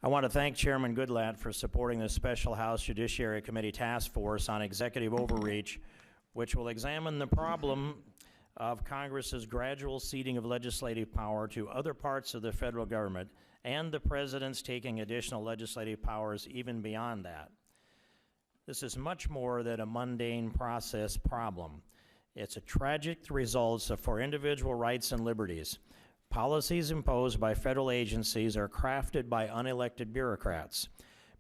I want to thank Chairman Goodlatte for supporting the Special House Judiciary Committee Task Force on Executive Overreach, which will examine the problem of Congress's gradual ceding of legislative power to other parts of the federal government and the President's taking additional legislative powers even beyond that. This is much more than a mundane process problem. It's a tragic result for individual rights and liberties. Policies imposed by federal agencies are crafted by unelected bureaucrats.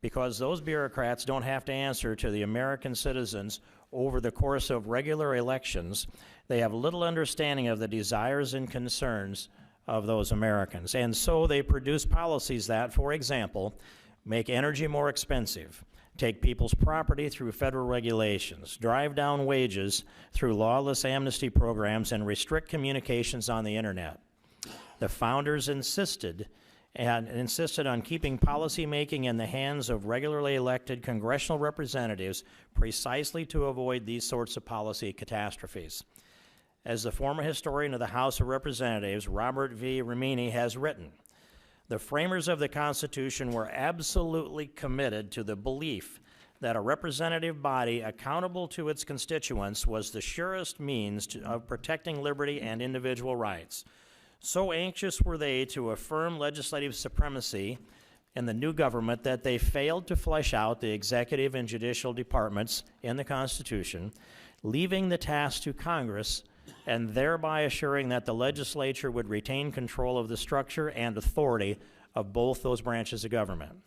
Because those bureaucrats don't have to answer to the American citizens over the course of regular elections, they have little understanding of the desires and concerns of those Americans. And so they produce policies that, for example, make energy more expensive, take people's property through federal regulations, drive down wages through lawless amnesty programs, and restrict communications on the internet. The founders insisted on keeping policymaking in the hands of regularly elected congressional representatives precisely to avoid these sorts of policy catastrophes. As the former historian of the House of Representatives, Robert V. Remini, has written, the framers of the Constitution were absolutely committed to the belief that a representative body accountable to its constituents was the surest means of protecting liberty and individual rights. So anxious were they to affirm legislative supremacy in the new government that they failed to flesh out the executive and judicial departments in the Constitution, leaving the task to Congress and thereby assuring that the legislature would retain control of the structure and authority of both those branches of government.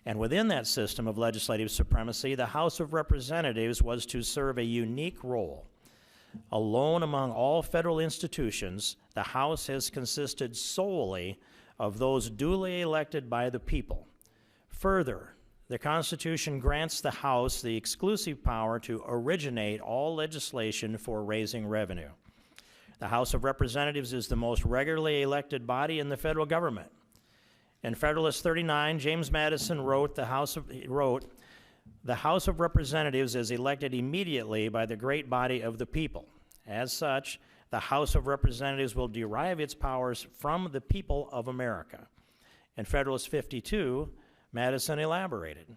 And within that system of legislative supremacy, the House of Representatives was to serve a unique role. Alone among all federal institutions, the House has consisted solely of those duly elected by the people. Further, the Constitution grants the House the exclusive power to originate all legislation for raising revenue. The House of Representatives is the most regularly elected body in the federal government. In Federalist 39, James Madison wrote, the House of Representatives is elected immediately by the great body of the people. As such, the House of Representatives will derive its powers from the people of America. In Federalist 52, Madison elaborated,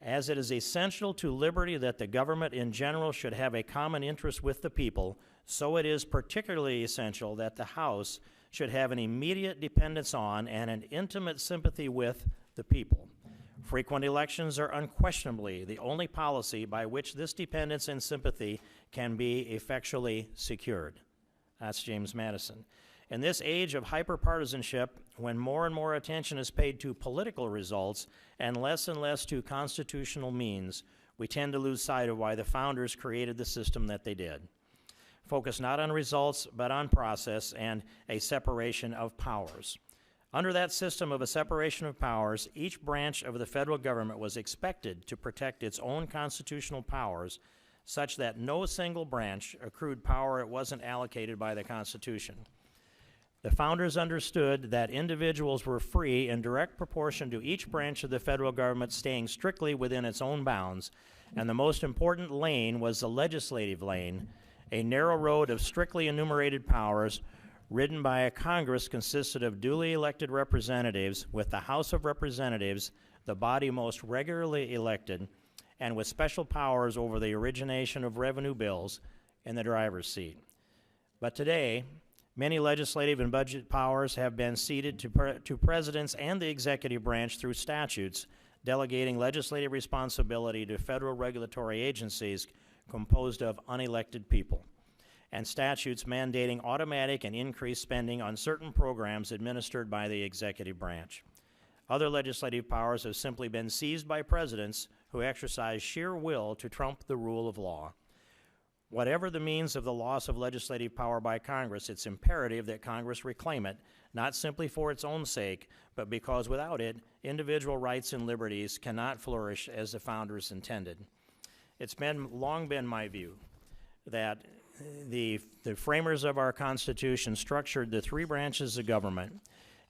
as it is essential to liberty that the government in general should have a common interest with the people, so it is particularly essential that the House should have an immediate dependence on and an intimate sympathy with the people. Frequent elections are unquestionably the only policy by which this dependence and sympathy can be effectually secured. That's James Madison. In this age of hyperpartisanship, when more and more attention is paid to political results and less to constitutional means, we tend to lose sight of why the founders created the system that they did. Focus not on results, but on process and a separation of powers. Under that system of a separation of powers, each branch of the federal government was expected to protect its own constitutional powers such that no single branch accrued power it wasn't allocated by the Constitution. The founders understood that individuals were free in direct proportion to each branch of the federal government staying strictly within its own bounds, and the most important lane was the legislative lane, a narrow road of strictly enumerated powers ridden by a Congress consisted of duly elected representatives, with the House of Representatives, the body most regularly elected, and with special powers over the origination of revenue bills in the driver's seat. But today, many legislative and budget powers have been ceded to presidents and the executive branch through statutes, delegating legislative responsibility to federal regulatory agencies composed of unelected people, and statutes mandating automatic and increased spending on certain programs administered by the executive branch. Other legislative powers have simply been seized by presidents who exercise sheer will to trump the rule of law. Whatever the means of the loss of legislative power by Congress, it's imperative that Congress reclaim it, not simply for its own sake, but because without it, individual rights and liberties cannot flourish as the founders intended. It's long been my view that the framers of our Constitution structured the three branches of government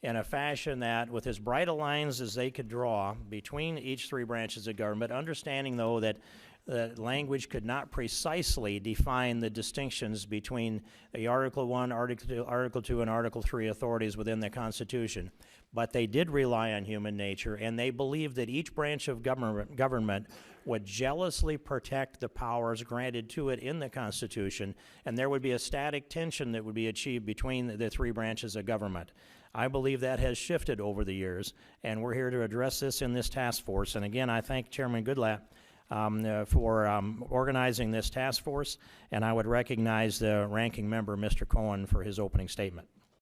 in a fashion that, with as bright a lines as they could draw between each three branches of government, understanding, though, that that language could not precisely define the distinctions between the Article 1, Article 2, and Article 3 authorities within the Constitution. But they did rely on human nature, and they believed that each branch of government would jealously protect the powers granted to it in the Constitution, and there would be a static tension that would be achieved between the three branches of government. I believe that has shifted over the years, and we're here to address this in this task force. And again, I thank Chairman Goodlatte for organizing this task force, and I would recognize the ranking member, Mr. Cohen, for his opening statement.